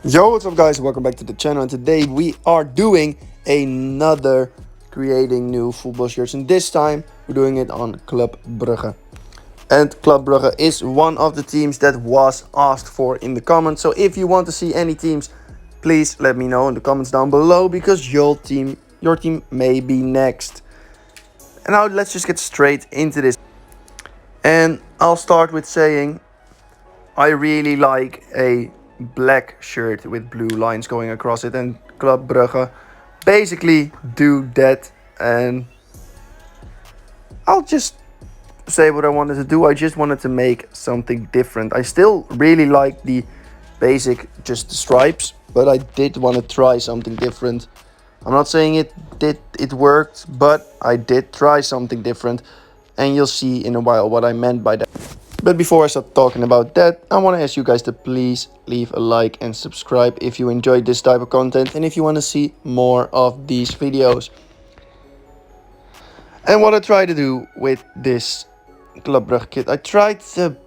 Yo, what's up guys, welcome back to the channel, and today we are doing another creating new football shirts, and this time we're doing it on Club Brugge. And Club Brugge is one of the teams that was asked for in the comments, so if you want to see any teams, please let me know in the comments down below, because your team may be next. And now let's just get straight into this. And I'll start with saying I really like a black shirt with blue lines going across it, and Club Brugge basically do that. And I'll just say what I wanted to do. I just wanted to make something different. I still really like the basic, just the stripes, but I did want to try something different. I'm not saying it worked, but I did try something different, and you'll see in a while what I meant by that. But before I start talking about that, I want to ask you guys to please leave a like and subscribe if you enjoyed this type of content and if you want to see more of these videos. And what I try to do with this Club Brugge kit, I tried to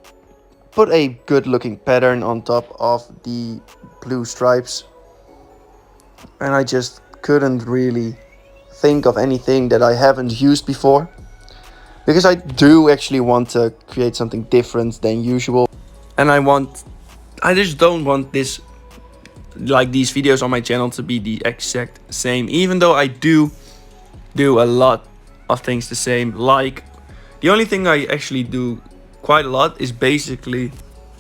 put a good looking pattern on top of the blue stripes, and I just couldn't really think of anything that I haven't used before, because I do actually want to create something different than usual. And I just don't want this, like these videos on my channel, to be the exact same, even though I do a lot of things the same. Like, the only thing I actually do quite a lot is basically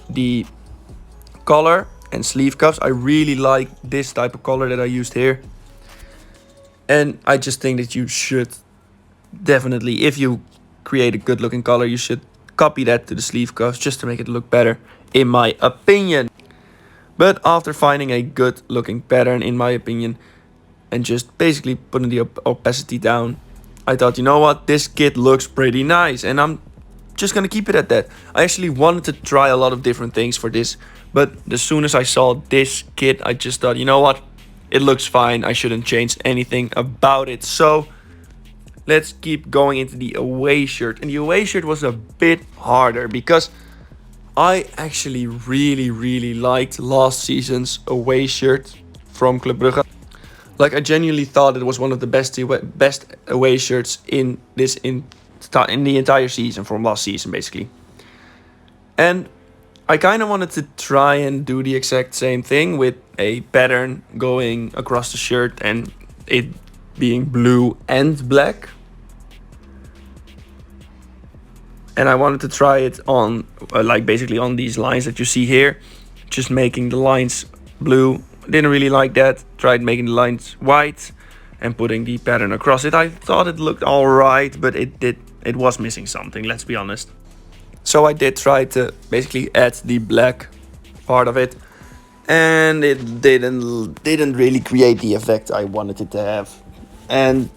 the collar and sleeve cuffs. I really like this type of collar that I used here, and I just think that you should definitely, if you create a good looking collar, you should copy that to the sleeve cuffs just to make it look better, in my opinion. But after finding a good looking pattern, in my opinion, and just basically putting the opacity down, I thought, you know what, this kit looks pretty nice, and I'm just gonna keep it at that. I actually wanted to try a lot of different things for this, but as soon as I saw this kit, I just thought, you know what, it looks fine, I shouldn't change anything about it. So let's keep going into the away shirt. And the away shirt was a bit harder, because I actually really liked last season's away shirt from Club Brugge. Like, I genuinely thought it was one of the best away shirts in the entire season, from last season basically. And I kind of wanted to try and do the exact same thing with a pattern going across the shirt and it being blue and black. And I wanted to try it on, like basically on these lines that you see here, just making the lines blue. Didn't really like that. Tried making the lines white and putting the pattern across it. I thought it looked alright, but it was missing something, let's be honest. So I did try to basically add the black part of it, and it didn't really create the effect I wanted it to have. And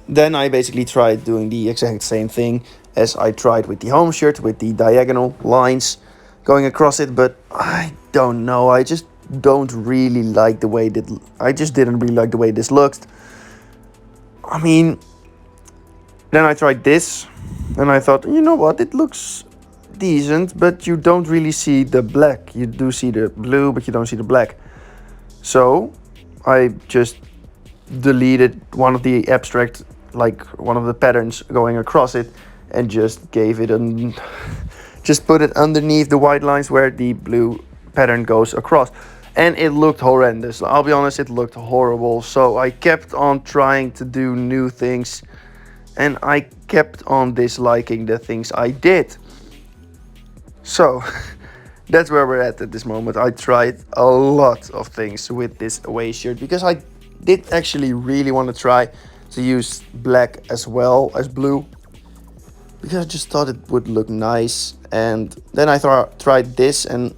then I basically tried doing the exact same thing as I tried with the home shirt, with the diagonal lines going across it, but I don't know, I just don't really like the way that, I just didn't really like the way this looked. I mean, then I tried this, and I thought, you know what, it looks decent, but you don't really see the black. You do see the blue, but you don't see the black. So I just deleted one of the abstract, like one of the patterns going across it, and just gave it just put it underneath the white lines where the blue pattern goes across, and it looked horrendous. I'll be honest, it looked horrible. So I kept on trying to do new things, and I kept on disliking the things I did. So that's where we're at this moment. I tried a lot of things with this away shirt, because I did actually really want to try to use black as well as blue, because I just thought it would look nice. And then I tried this, and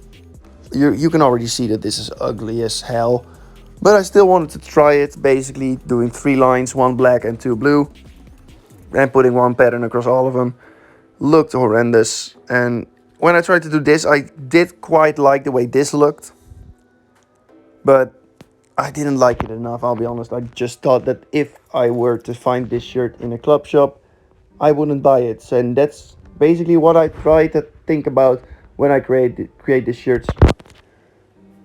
you can already see that this is ugly as hell, but I still wanted to try it, basically doing 3 lines, 1 black and 2 blue, and putting 1 pattern across all of them. Looked horrendous. And when I tried to do this, I did quite like the way this looked, but I didn't like it enough, I'll be honest. I just thought that if I were to find this shirt in a club shop, I wouldn't buy it. And that's basically what I try to think about when I create these shirts.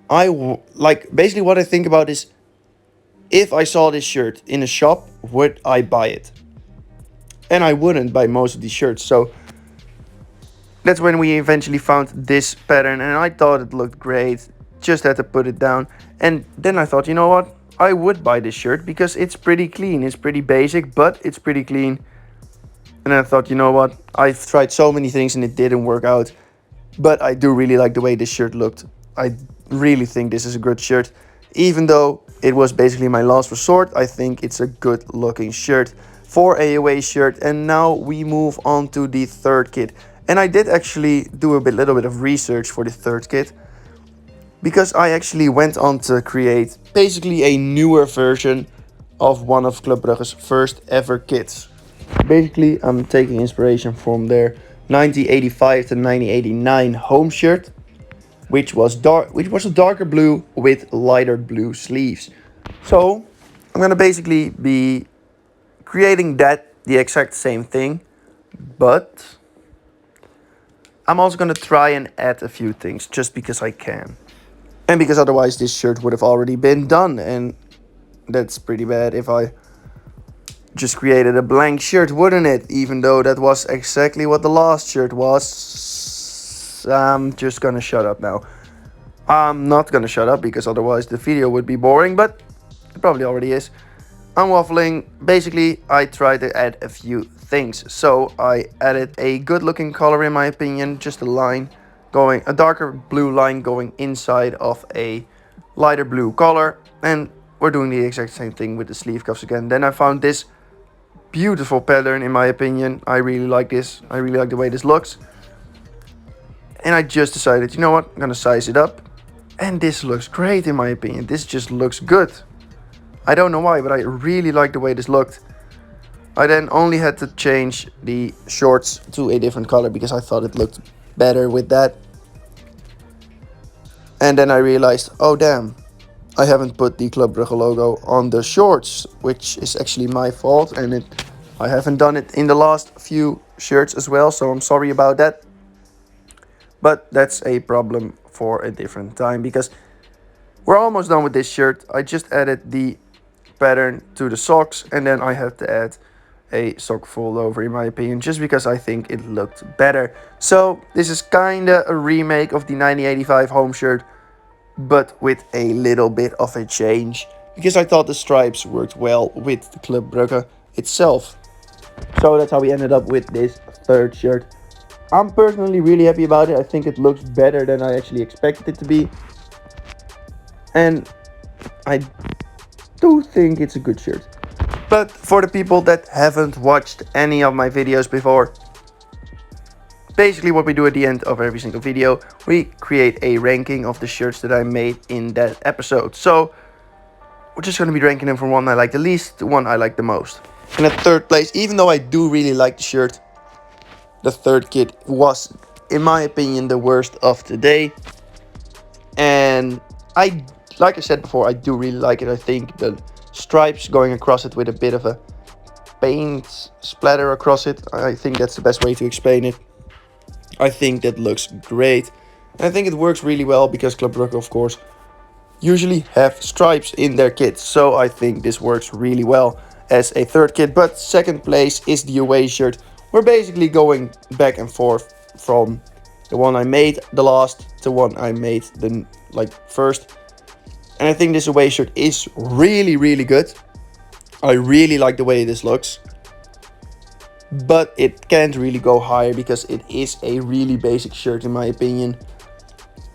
like basically what I think about is, if I saw this shirt in a shop, would I buy it? And I wouldn't buy most of these shirts. So that's when we eventually found this pattern, and I thought it looked great. Just had to put it down. And then I thought, you know what? I would buy this shirt because it's pretty clean. It's pretty basic, but it's pretty clean. And I thought, you know what? I've tried so many things and it didn't work out. But I do really like the way this shirt looked. I really think this is a good shirt. Even though it was basically my last resort, I think it's a good looking shirt for a away shirt. And now we move on to the third kit. And I did actually do little bit of research for the third kit, because I actually went on to create basically a newer version of one of Club Brugge's first ever kits. Basically, I'm taking inspiration from their 1985 to 1989 home shirt, which was a darker blue with lighter blue sleeves. So I'm gonna basically be creating the exact same thing, but I'm also gonna try and add a few things just because I can. And because otherwise this shirt would have already been done, and that's pretty bad if I just created a blank shirt, wouldn't it? Even though that was exactly what the last shirt was. I'm just gonna shut up now. I'm not gonna shut up because otherwise the video would be boring, but it probably already is. I'm waffling. Basically, I tried to add a few things. So I added a good looking color in my opinion, just a darker blue line going inside of a lighter blue color. And we're doing the exact same thing with the sleeve cuffs again. Then I found this beautiful pattern in my opinion. I really like this. I really like the way this looks. And I just decided, you know what, I'm gonna size it up. And this looks great in my opinion. This just looks good. I don't know why, but I really like the way this looked. I then only had to change the shorts to a different color because I thought it looked better with that. And then I realized, oh damn, I haven't put the Club Brugge logo on the shorts, which is actually my fault, and I haven't done it in the last few shirts as well, so I'm sorry about that. But that's a problem for a different time, because we're almost done with this shirt. I just added the pattern to the socks, and then I have to add a sock fold over in my opinion, just because I think it looked better. So this is kinda a remake of the 1985 home shirt, but with a little bit of a change, because I thought the stripes worked well with the Club Brugge itself. So that's how we ended up with this third shirt. I'm personally really happy about it. I think it looks better than I actually expected it to be. And I do think it's a good shirt. But for the people that haven't watched any of my videos before, basically what we do at the end of every single video, we create a ranking of the shirts that I made in that episode. So we're just going to be ranking them from one I like the least to one I like the most. And at third place, even though I do really like the shirt, the third kit was, in my opinion, the worst of the day. And like I said before, I do really like it. I think the stripes going across it with a bit of a paint splatter across it, I think that's the best way to explain it. I think that looks great. And I think it works really well because Club Brugge, of course, usually have stripes in their kits. So I think this works really well as a third kit. But second place is the away shirt. We're basically going back and forth from the one I made the last to one I made the first. And I think this away shirt is really, really good. I really like the way this looks. But it can't really go higher because it is a really basic shirt in my opinion.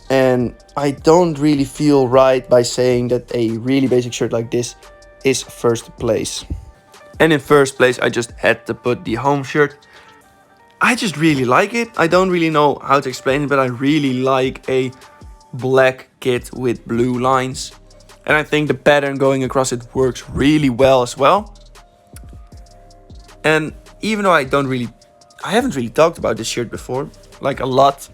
And I don't really feel right by saying that a really basic shirt like this is first place. And in first place, I just had to put the home shirt. I just really like it. I don't really know how to explain it, but I really like a black kit with blue lines. And I think the pattern going across it works really well as well. And even though I haven't really talked about this shirt before, like a lot,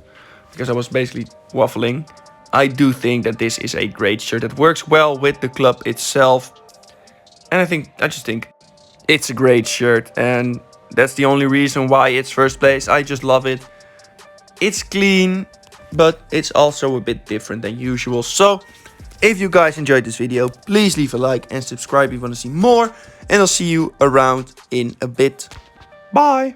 because I was basically waffling, I do think that this is a great shirt that works well with the club itself. And I just think it's a great shirt, and that's the only reason why it's first place. I just love it. It's clean, but it's also a bit different than usual. So if you guys enjoyed this video, please leave a like and subscribe if you want to see more, and I'll see you around in a bit. Bye!